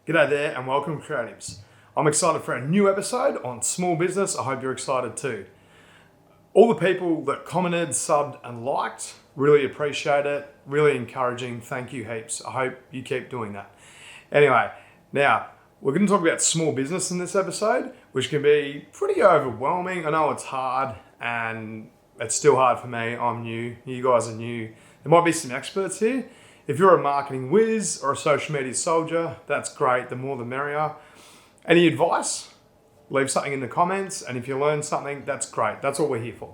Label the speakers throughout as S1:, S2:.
S1: G'day there and welcome creatives. I'm excited for a new episode on small business. I hope you're excited too. All the people that commented, subbed and liked, really appreciate it. Really encouraging. Thank you heaps. I hope you keep doing that. Anyway, now we're going to talk about small business in this episode, which can be pretty overwhelming. I know it's hard and it's still hard for me. I'm new. You guys are new. There might be some experts here. If you're a marketing whiz or a social media soldier, that's great. The more the merrier. Any advice? Leave something in the comments. And if you learn something, that's great. That's what we're here for.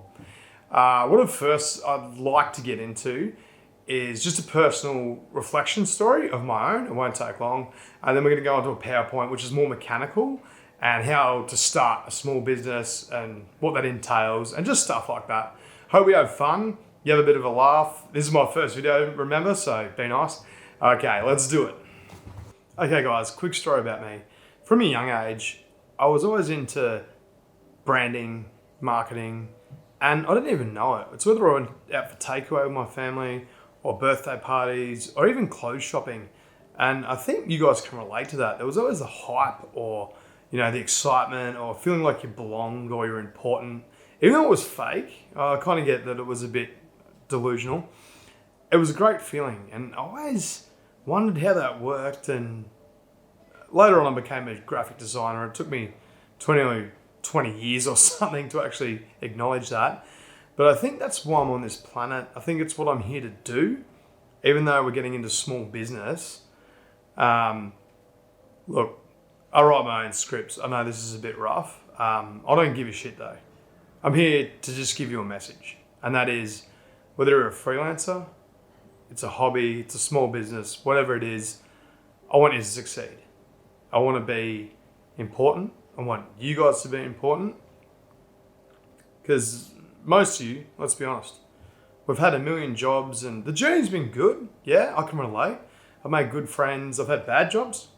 S1: I'd like to get into is just a personal reflection story of my own. It won't take long. And then we're going to go into a PowerPoint, which is more mechanical, and how to start a small business and what that entails and just stuff like that. Hope we have fun. You have a bit of a laugh. This is my first video, remember? So be nice. Okay, let's do it. Okay guys, quick story about me. From a young age, I was always into branding, marketing, and I didn't even know it. It's whether I went out for takeaway with my family or birthday parties or even clothes shopping. And I think you guys can relate to that. There was always the hype or, the excitement or feeling like you belonged or you're important. Even though it was fake, I kind of get that it was a bit delusional. It was a great feeling and I always wondered how that worked, and later on I became a graphic designer. It took me 20 years or something to actually acknowledge that, but I think that's why I'm on this planet. I think it's what I'm here to do, even though we're getting into small business. Look, I write my own scripts. I know this is a bit rough. I don't give a shit though. I'm here to just give you a message, and that is, whether you're a freelancer, it's a hobby, it's a small business, whatever it is, I want you to succeed. I want to be important. I want you guys to be important. Because most of you, let's be honest, we've had a million jobs and the journey's been good. Yeah, I can relate. I've made good friends. I've had bad jobs.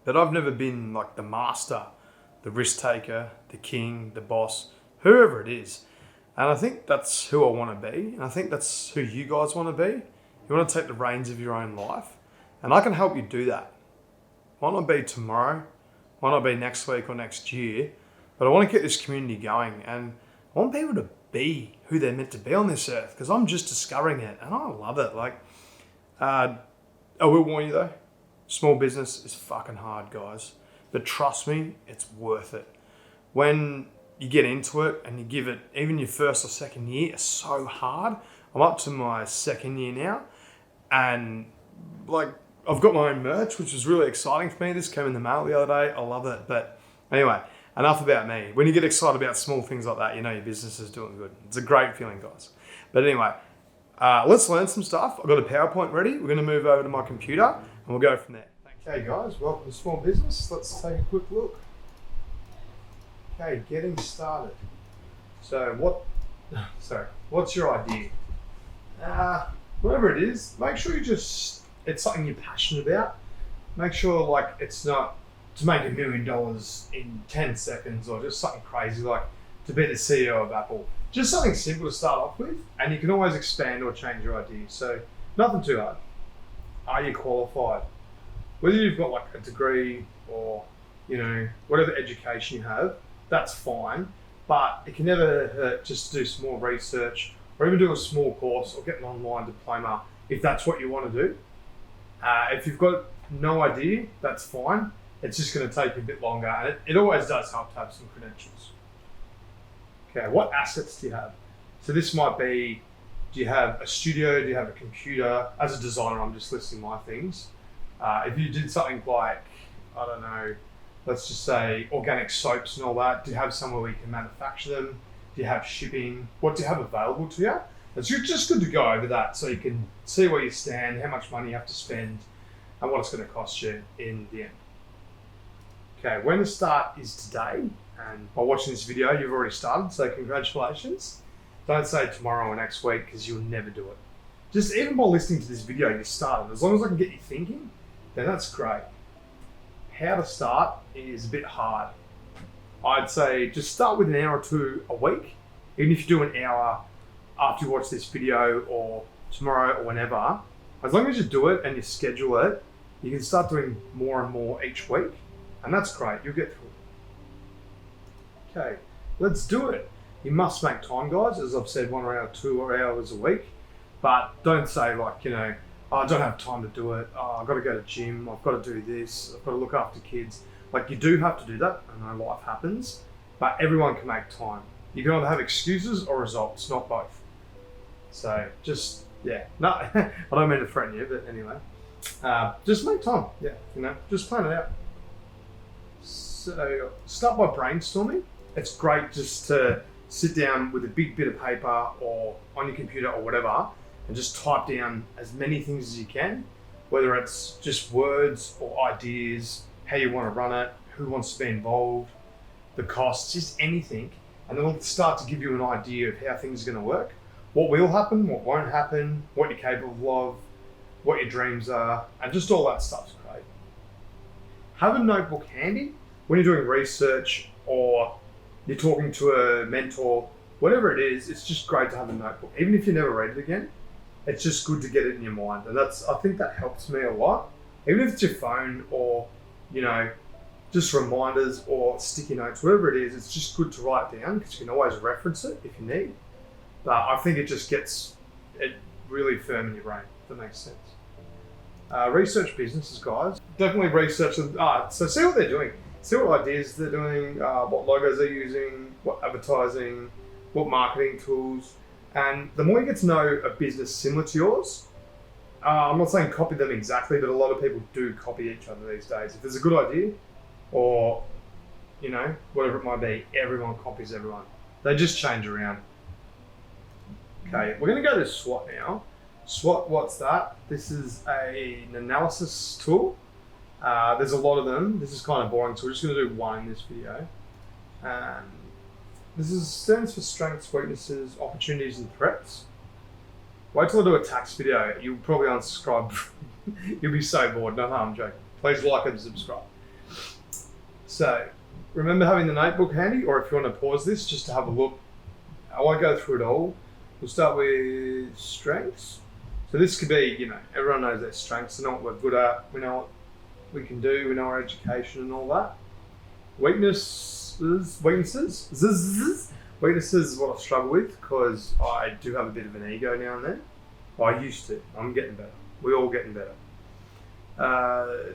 S1: But I've never been like the master, the risk taker, the king, the boss, whoever it is. And I think that's who I want to be. And I think that's who you guys want to be. You want to take the reins of your own life. And I can help you do that. Might not be tomorrow. Might not be next week or next year. But I want to keep this community going. And I want people to be who they're meant to be on this earth. Because I'm just discovering it. And I love it. I will warn you though. Small business is fucking hard, guys. But trust me, it's worth it. When you get into it and you give it, even your first or second year, it's so hard. I'm up to my second year now, and I've got my own merch, which is really exciting for me. This came in the mail the other day. I love it. But anyway, enough about me. When you get excited about small things like that, you know your business is doing good. It's a great feeling, guys. But anyway, let's learn some stuff. I've got a PowerPoint ready. We're going to move over to my computer and we'll go from there. Okay guys, welcome to Small Business. Let's take a quick look. Okay, getting started. So what's your idea? Whatever it is, make sure it's something you're passionate about. Make sure it's not to make $1 million in 10 seconds or just something crazy like to be the CEO of Apple. Just something simple to start off with, and you can always expand or change your idea. So nothing too hard. Are you qualified? Whether you've got a degree or, whatever education you have, that's fine, but it can never hurt just to do some more research or even do a small course or get an online diploma if that's what you want to do. If you've got no idea, that's fine. It's just going to take you a bit longer, and it always does help to have some credentials. Okay, what assets do you have? So this might be, do you have a studio? Do you have a computer? As a designer, I'm just listing my things. If you did something like, I don't know, let's just say organic soaps and all that, do you have somewhere where you can manufacture them? Do you have shipping? What do you have available to you? It's just good to go over that so you can see where you stand, how much money you have to spend, and what it's going to cost you in the end. Okay, when the start is today, and by watching this video, you've already started, so congratulations. Don't say tomorrow or next week because you'll never do it. Just even by listening to this video, you started. As long as I can get you thinking, then that's great. How to start is a bit hard. I'd say just start with an hour or two a week. Even if you do an hour after you watch this video or tomorrow or whenever, as long as you do it and you schedule it, You can start doing more and more each week, and that's great. You'll get through it. Okay, let's do it. You must make time, guys. As I've said, 1 hour, 2 hours a week. But don't say like, oh, I don't have time to do it. Oh, I've got to go to gym. I've got to do this. I've got to look after kids. Like, you do have to do that. I know life happens, but everyone can make time. You can either have excuses or results, not both. So just, no, I don't mean to threaten you, but anyway, just make time. Just plan it out. So start by brainstorming. It's great just to sit down with a big bit of paper or on your computer or whatever and just type down as many things as you can, whether it's just words or ideas, how you want to run it, who wants to be involved, the costs, just anything. And then it'll start to give you an idea of how things are going to work, what will happen, what won't happen, what you're capable of, what your dreams are, and just all that stuff's great. Have a notebook handy when you're doing research or you're talking to a mentor, whatever it is. It's just great to have a notebook. Even if you never read it again, it's just good to get it in your mind. And I think that helps me a lot. Even if it's your phone or, just reminders or sticky notes, whatever it is, it's just good to write down because you can always reference it if you need. But I think it just gets it really firm in your brain, if that makes sense. Research businesses, guys. Definitely research them. So see what they're doing. See what ideas they're doing, what logos they're using, what advertising, what marketing tools. And the more you get to know a business similar to yours, I'm not saying copy them exactly, but a lot of people do copy each other these days. If there's a good idea, or, whatever it might be, everyone copies everyone. They just change around. Okay, we're going to go to SWOT now. SWOT, what's that? This is an analysis tool. There's a lot of them. This is kind of boring, so we're just going to do one in this video. This stands for strengths, weaknesses, opportunities, and threats. Wait till I do a tax video. You'll probably unsubscribe. You'll be so bored. No, I'm joking. Please like and subscribe. So, remember having the notebook handy, or if you want to pause this just to have a look. I won't go through it all. We'll start with strengths. So this could be, everyone knows their strengths. They know what we're good at. We know what we can do. We know our education and all that. Weaknesses is what I struggle with because I do have a bit of an ego now and then. Well, I used to. I'm getting better. We're all getting better.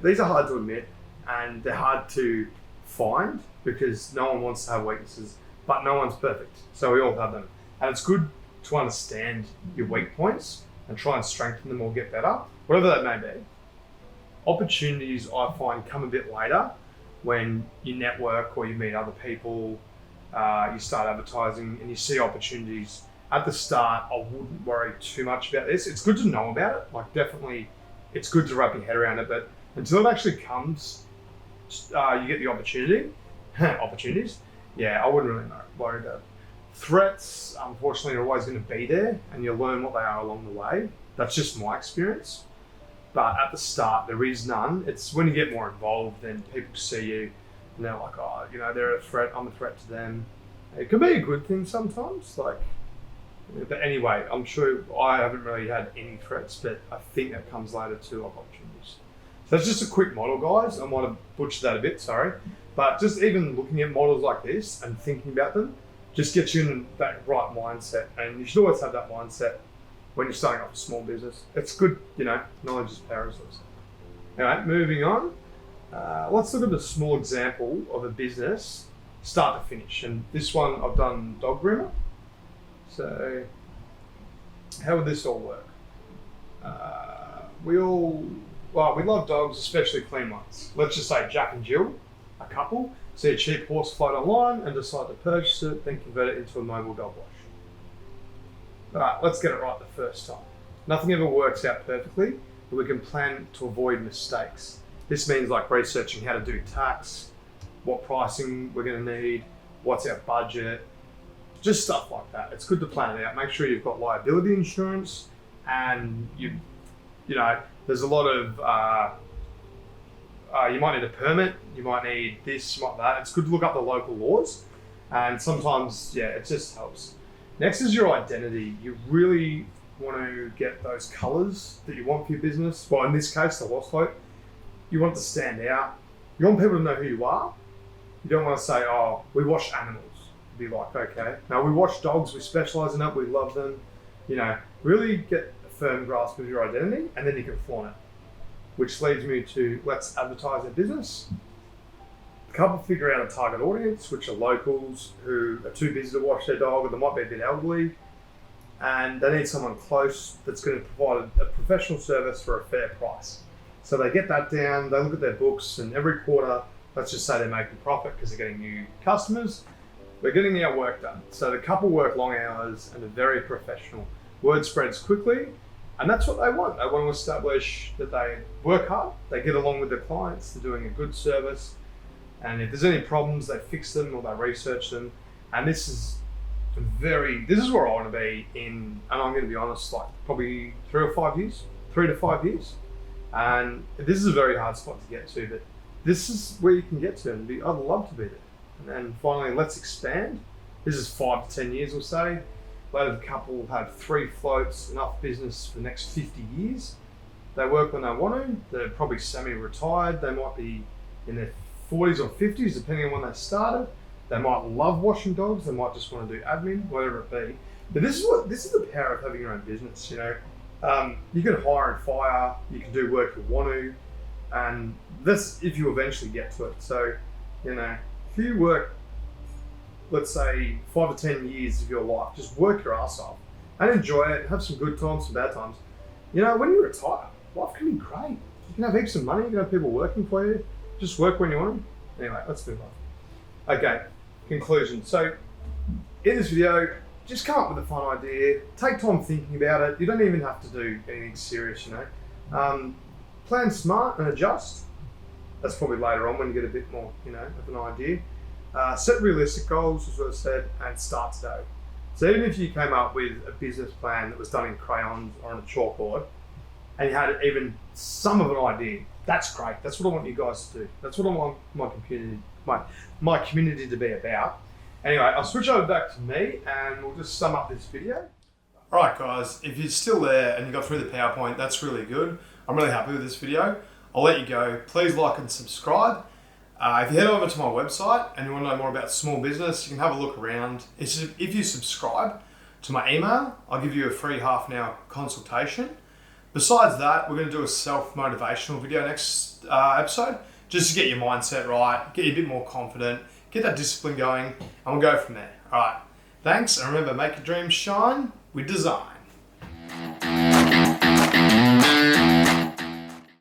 S1: These are hard to admit and they're hard to find because no one wants to have weaknesses, but no one's perfect. So we all have them. And it's good to understand your weak points and try and strengthen them or get better, whatever that may be. Opportunities I find come a bit later when you network or you meet other people, you start advertising and you see opportunities. At the start, I wouldn't worry too much about this. It's good to know about it. Like, definitely, it's good to wrap your head around it. But until it actually comes, you get the opportunities. Yeah, I wouldn't really worry about it. Threats, unfortunately, are always going to be there, and you'll learn what they are along the way. That's just my experience. But at the start, there is none. It's when you get more involved, then people see you, and they're like, oh, they're a threat. I'm a threat to them. It can be a good thing sometimes. But anyway, I'm sure I haven't really had any threats, but I think that comes later too, of opportunities. So that's just a quick model, guys. I might have butchered that a bit, sorry. But just even looking at models like this and thinking about them, just gets you in that right mindset. And you should always have that mindset when you're starting off a small business. It's good, knowledge is power, as I said. Anyway, moving on. Let's look at a small example of a business, start to finish. And this one, I've done dog groomer. So, how would this all work? We love dogs, especially clean ones. Let's just say Jack and Jill, a couple, see a cheap horse float online and decide to purchase it, then convert it into a mobile dog wash. Alright, let's get it right the first time. Nothing ever works out perfectly, but we can plan to avoid mistakes. This means like researching how to do tax, what pricing we're going to need, what's our budget, just stuff like that. It's good to plan it out. Make sure you've got liability insurance, and there's a lot of you might need a permit, you might need this, you might that. It's good to look up the local laws, and sometimes it just helps. Next is your identity. You really want to get those colors that you want for your business. Well, in this case, the horse float. You want it to stand out. You want people to know who you are. You don't want to say, oh, we wash animals. Be like, okay. No, we wash dogs. We specialise in it. We love them. You know, really get a firm grasp of your identity, and then you can flaunt it. Which leads me to, let's advertise our business. A couple figure out a target audience, which are locals who are too busy to wash their dog, or they might be a bit elderly, and they need someone close that's going to provide a professional service for a fair price. So they get that down, they look at their books, and every quarter, let's just say they're making profit because they're getting new customers. We're getting their work done. So the couple work long hours and are very professional. Word spreads quickly, and that's what they want. They want to establish that they work hard, they get along with their clients, they're doing a good service, and if there's any problems, they fix them or they research them. And this is where I want to be in, and I'm going to be honest, like probably 3 to 5 years. And this is a very hard spot to get to, but this is where you can get to, and I'd love to be there. And then finally, let's expand. This is 5 to 10 years, we'll say. Later, the couple will have 3 floats, enough business for the next 50 years. They work when they want to. They're probably semi-retired. They might be in their 40s or 50s, depending on when they started. They might love washing dogs. They might just want to do admin, whatever it be. But this is the power of having your own business. You know, you can hire and fire. You can do work you want to, and this if you eventually get to it. So, you know, if you work, let's say 5 to 10 years of your life, just work your ass off and enjoy it. Have some good times, some bad times. You know, when you retire, life can be great. You can have heaps of money. You can have people working for you. Just work when you want to. Anyway, let's move on. Okay, conclusion. So, in this video, just come up with a fun idea. Take time thinking about it. You don't even have to do anything serious, you know. Plan smart and adjust. That's probably later on when you get a bit more, you know, of an idea. Set realistic goals, as I said, and start today. So even if you came up with a business plan that was done in crayons or on a chalkboard, and you had even some of an idea, that's great. That's what I want you guys to do. That's what I want my community to be about. Anyway, I'll switch over back to me, and we'll just sum up this video. All right, guys, if you're still there and you got through the PowerPoint, that's really good. I'm really happy with this video. I'll let you go. Please like and subscribe. If you head over to my website and you want to know more about small business, you can have a look around. If you subscribe to my email, I'll give you a free half-an-hour consultation. Besides that, we're going to do a self-motivational video next episode, just to get your mindset right, get you a bit more confident, get that discipline going, and we'll go from there. All right, thanks, and remember, make your dreams shine with design.